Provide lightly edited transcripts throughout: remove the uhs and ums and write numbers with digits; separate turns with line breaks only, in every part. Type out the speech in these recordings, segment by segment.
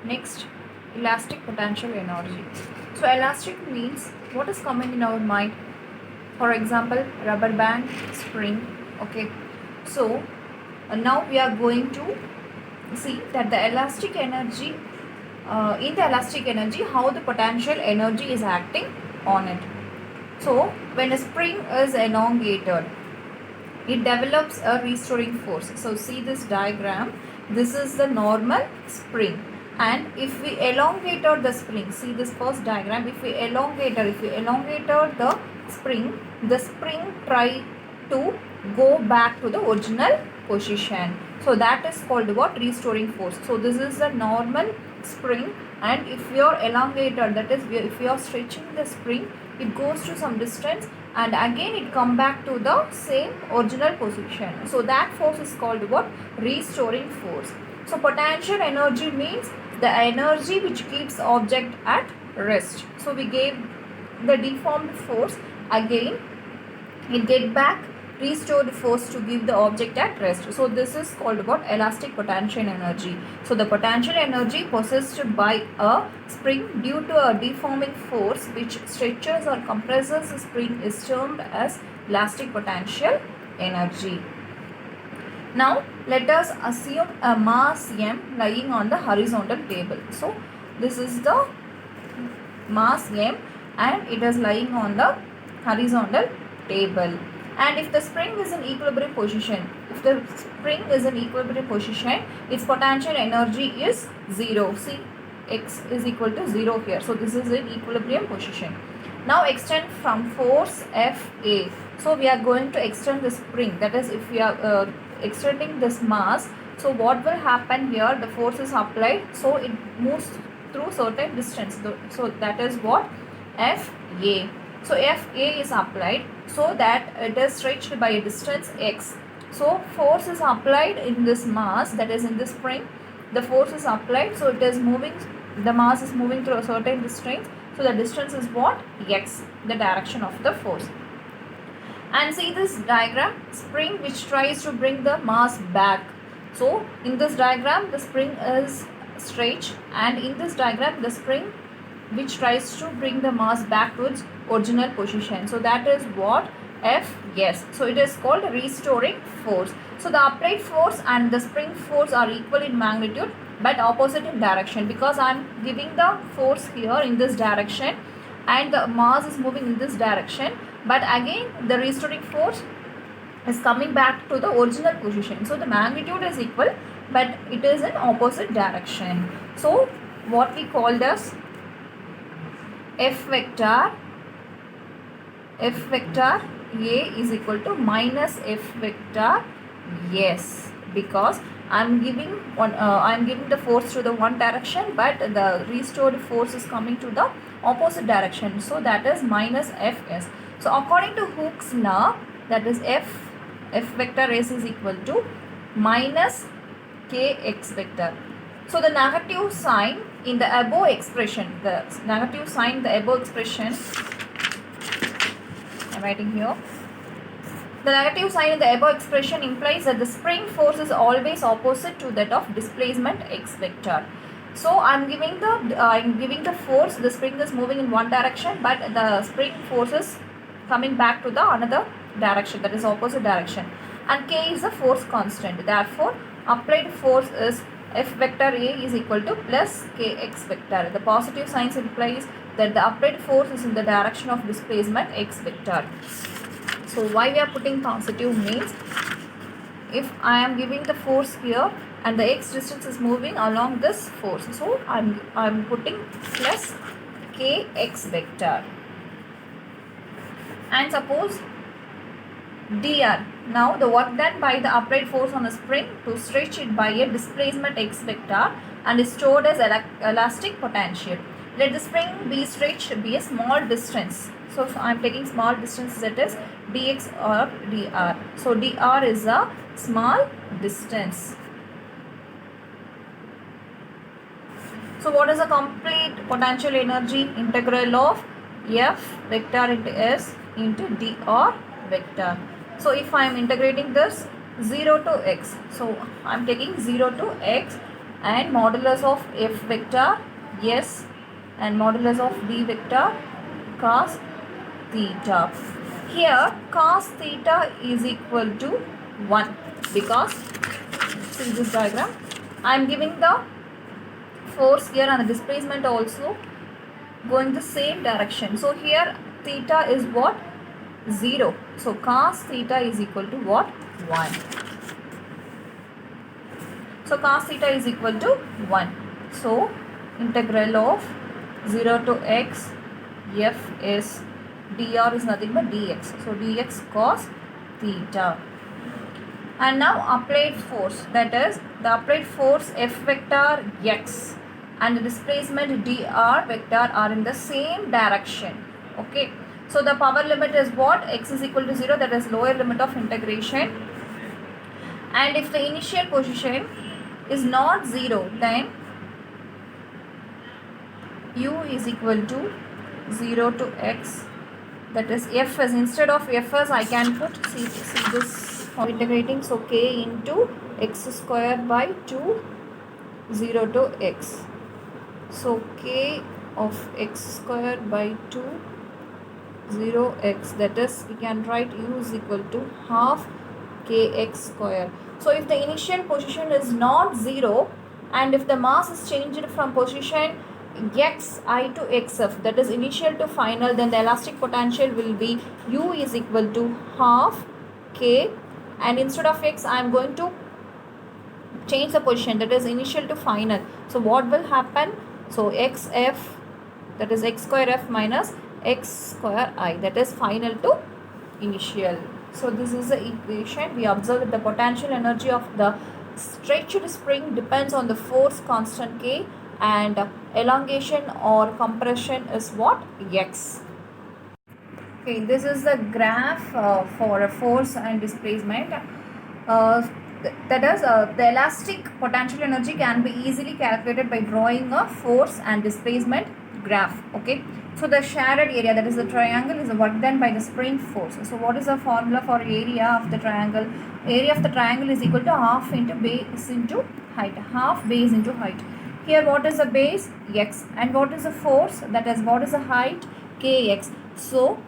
Next, elastic potential energy. So elastic means what is coming in our mind. For example, rubber band, spring. Okay. So now we are going to see that the elastic energy, in the elastic energy, how the potential energy is acting on it. So when a spring is elongated, it develops a restoring force. So see this diagram. This is the normal spring, and if we elongated the spring, see this first diagram, if we elongated the spring try to go back to the original position. So that is called what? Restoring force. So this is the normal spring, and if you are elongated, that is if you are stretching the spring, it goes to some distance and again it come back to the same original position. So that force is called what? Restoring force. So potential energy means the energy which keeps object at rest. So we gave the deformed force, again it get back restored force to give the object at rest. So this is called what? Elastic potential energy. So the potential energy possessed by a spring due to a deforming force which stretches or compresses the spring is termed as elastic potential energy. Now let us assume a mass m lying on the horizontal table. So this is the mass m and it is lying on the horizontal table. And if the spring is in equilibrium position, its potential energy is 0. See, x is equal to 0 here. So this is in equilibrium position. Now extend from force Fa. So we are going to extend the spring. That is, if we are extending this mass, so what will happen here? The force is applied, so it moves through certain distance. So that is what? Fa. So Fa is applied so that it is stretched by a distance x. So force is applied in this mass, that is in this spring. The force is applied, so it is moving, the mass is moving through a certain distance. So the distance is what? X, the direction of the force. And see this diagram, spring which tries to bring the mass back. So in this diagram the spring is stretched, and in this diagram the spring which tries to bring the mass back to its original position. So that is what? Fs. So it is called restoring force. So the applied force and the spring force are equal in magnitude but opposite in direction, because I am giving the force here in this direction and the mass is moving in this direction, but again the restoring force is coming back to the original position. So the magnitude is equal but it is in opposite direction. So what we called as F vector A is equal to minus F vector S, because I am giving the force to the one direction but the restored force is coming to the opposite direction. So that is minus Fs. So according to Hooke's law, that is F vector S is equal to minus Kx vector. So the negative sign in the above expression, I'm writing here. The negative sign in the above expression implies that the spring force is always opposite to that of displacement x vector. So I'm giving the force, the spring is moving in one direction but the spring force is coming back to the another direction, that is opposite direction, and k is the force constant. Therefore applied force is F vector A is equal to plus Kx vector. The positive sign implies that the applied force is in the direction of displacement x vector. So why we are putting positive means, if I am giving the force here and the x distance is moving along this force, so I'm putting plus Kx vector. And suppose dr. Now the work done by the applied force on a spring to stretch it by a displacement x vector and is stored as elastic potential. Let the spring be stretched be a small distance. So I am taking small distance, that is dx or dr. So dr is a small distance. So what is the complete potential energy? Integral of F vector into S into dr vector. So if I am integrating this 0 to x, so I am taking 0 to x and modulus of F vector S and modulus of B vector cos theta. Here cos theta is equal to 1 because, see this diagram, I am giving the force here and the displacement also going the same direction. So here theta is what? 0. So cos theta is equal to what? 1. So cos theta is equal to 1. So integral of 0 to x f is dr is nothing but dx. So dx cos theta. And now applied force, that is the applied force F vector x and the displacement dr vector are in the same direction. Okay. So the power limit is what? X is equal to 0, that is lower limit of integration. And if the initial position is not 0, then u is equal to 0 to x, that is f as, instead of f as I can put, see this integrating, so k into x square by 2 0 to x. So k of x square by 2 0x, that is we can write u is equal to half kx square. So if the initial position is not 0 and if the mass is changed from position xi to xf, that is initial to final, then the elastic potential will be u is equal to half k, and instead of x I am going to change the position, that is initial to final. So what will happen? So xf, that is x square f minus x square I, that is final to initial. So this is the equation. We observe that the potential energy of the stretched spring depends on the force constant k, and elongation or compression is what? X. Okay, this is the graph for a force and displacement. That is the elastic potential energy can be easily calculated by drawing a force and displacement graph. Okay, so the shaded area, that is the triangle, is the work done by the spring force. So what is the formula for area of the triangle? Area of the triangle is equal to half into base into height, half base into height. Here what is the base? X, and what is the force? That is, what is the height? Kx. So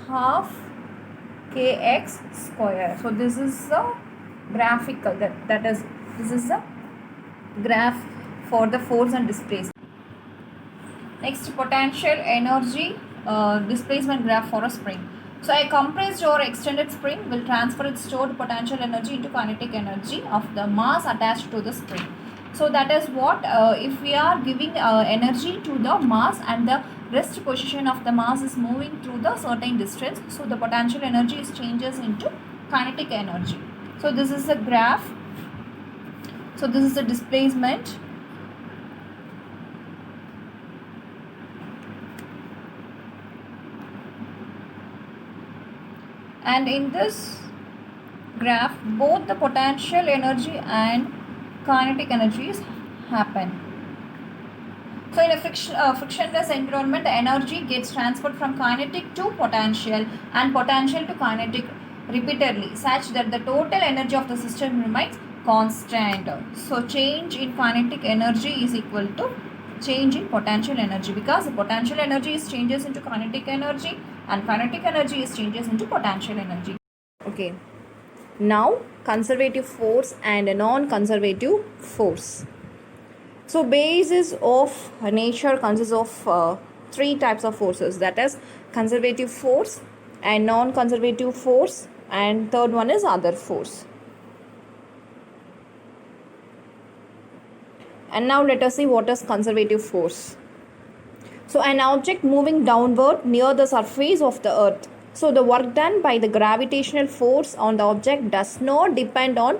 half kx square. So this is the graphical, that is, this is the graph for the force and displacement. Next, potential energy displacement graph for a spring. So a compressed or extended spring will transfer its stored potential energy into kinetic energy of the mass attached to the spring. So that is what, if we are giving energy to the mass and the rest position of the mass is moving through the certain distance, so the potential energy is changes into kinetic energy. So this is the graph. So this is the displacement. And in this graph, both the potential energy and kinetic energies happen. So in a frictionless environment, the energy gets transferred from kinetic to potential and potential to kinetic repeatedly, such that the total energy of the system remains constant. So change in kinetic energy is equal to change in potential energy, because the potential energy is changes into kinetic energy and kinetic energy is changes into potential energy. Okay. Now conservative force and a non-conservative force. So basis of nature consists of three types of forces, that is conservative force and non-conservative force, and third one is other force. And now let us see what is conservative force. So an object moving downward near the surface of the earth. So the work done by the gravitational force on the object does not depend on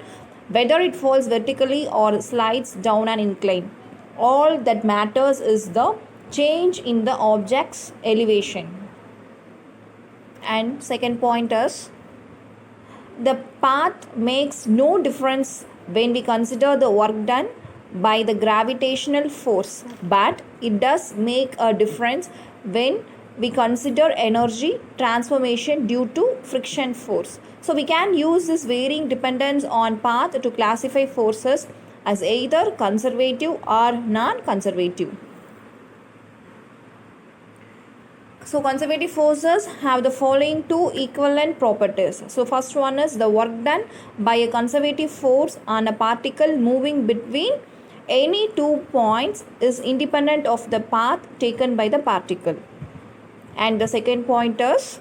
whether it falls vertically or slides down an incline. All that matters is the change in the object's elevation. And second point is, the path makes no difference when we consider the work done by the gravitational force, but it does make a difference when we consider energy transformation due to friction force. So we can use this varying dependence on path to classify forces as either conservative or non-conservative. So conservative forces have the following two equivalent properties. So first one is the work done by a conservative force on a particle moving between any 2 points is independent of the path taken by the particle. And the second point is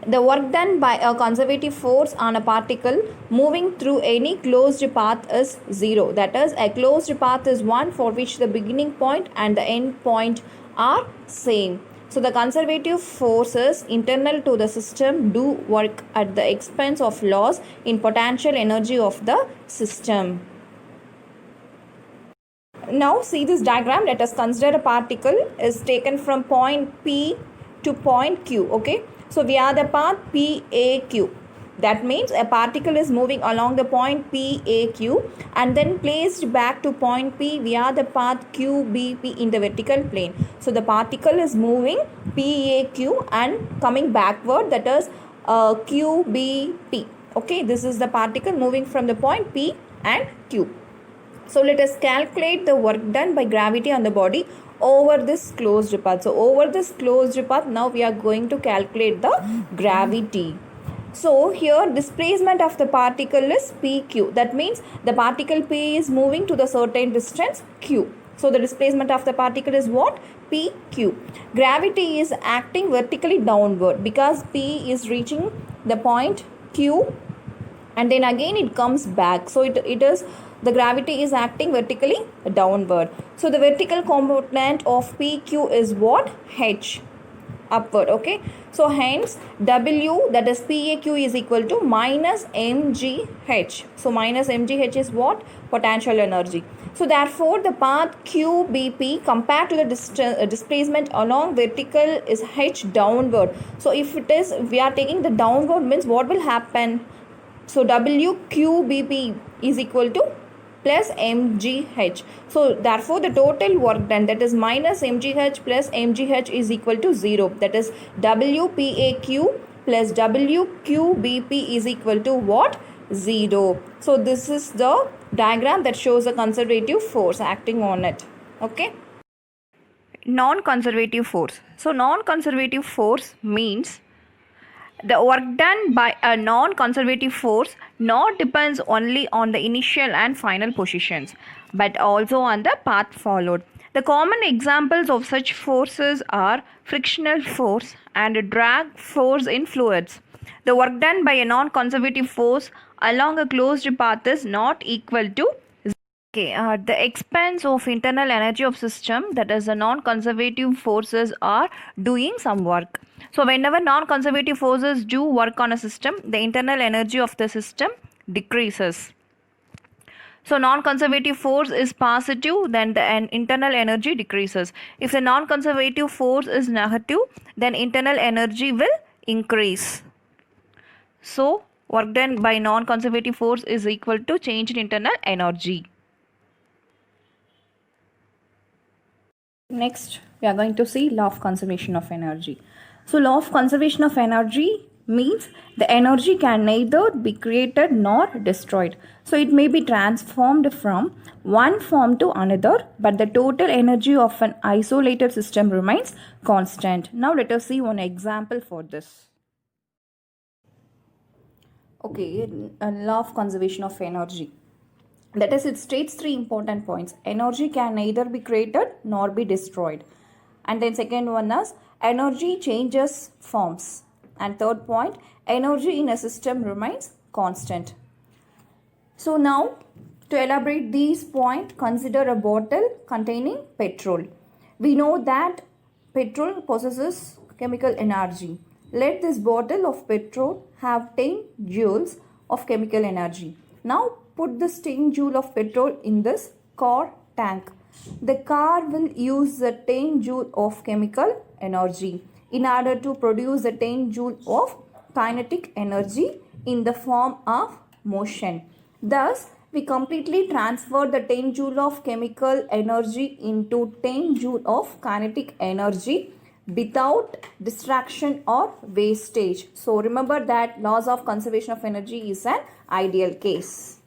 the work done by a conservative force on a particle moving through any closed path is 0. That is, a closed path is one for which the beginning point and the end point are same. So the conservative forces internal to the system do work at the expense of loss in potential energy of the system. Now see this diagram. Let us consider a particle is taken from point P to point Q. Okay. So we are the path PAQ. That means a particle is moving along the point PAQ and then placed back to point P via the path QBP in the vertical plane. So the particle is moving PAQ and coming backward, that is QBP. Okay, this is the particle moving from the point P and Q. So let us calculate the work done by gravity on the body over this closed path. So over this closed path, now we are going to calculate the gravity. So here displacement of the particle is PQ. That means the particle P is moving to the certain distance Q. So the displacement of the particle is what? PQ. Gravity is acting vertically downward because P is reaching the point Q and then again it comes back. So it is the gravity is acting vertically downward. So the vertical component of PQ is what? H, upward. Okay. So hence W, that is PAQ, is equal to minus mgh. So minus mgh is what? Potential energy. So therefore the path QBP compared to the displacement along vertical is H downward. So if it is, we are taking the downward, means what will happen? So WQBP is equal to plus mgh. So therefore the total work done, that is minus mgh plus mgh, is equal to 0. That is WPAQ plus WQBP is equal to what? 0. So this is the diagram that shows a conservative force acting on it. Okay. Non-conservative force. So non-conservative force means the work done by a non-conservative force not depends only on the initial and final positions, but also on the path followed. The common examples of such forces are frictional force and drag force in fluids. The work done by a non-conservative force along a closed path is not equal to the expense of internal energy of system, that is the non-conservative forces are doing some work. So whenever non-conservative forces do work on a system, the internal energy of the system decreases. So non-conservative force is positive, then the internal energy decreases. If the non-conservative force is negative, then internal energy will increase. So work done by non-conservative force is equal to change in internal energy. Next, we are going to see law of conservation of energy. So law of conservation of energy means the energy can neither be created nor destroyed. So it may be transformed from one form to another, but the total energy of an isolated system remains constant. Now let us see one example for this. Okay, a law of conservation of energy. That is, it states 3 important points. Energy can neither be created nor be destroyed. And then second one is energy changes forms. And third point, energy in a system remains constant. So now, to elaborate these points, consider a bottle containing petrol. We know that petrol possesses chemical energy. Let this bottle of petrol have 10 joules of chemical energy. Now, put this 10 joule of petrol in this car tank. The car will use the 10 joule of chemical energy in order to produce the 10 joule of kinetic energy in the form of motion. Thus, we completely transfer the 10 joule of chemical energy into 10 joule of kinetic energy. without distraction or wastage. So remember that laws of conservation of energy is an ideal case.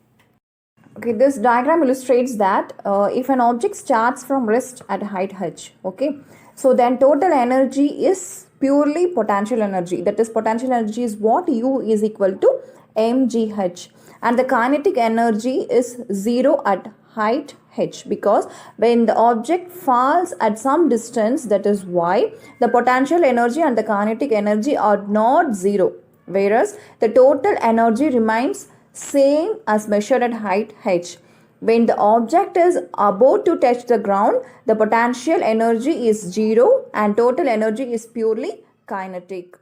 Okay, this diagram illustrates that if an object starts from rest at height h, okay, so then total energy is purely potential energy. That is, potential energy is what U is equal to mgh, and the kinetic energy is 0 at height h, because when the object falls at some distance, that is y, the potential energy and the kinetic energy are not 0, whereas the total energy remains same as measured at height h. When the object is about to touch the ground, the potential energy is 0 and total energy is purely kinetic.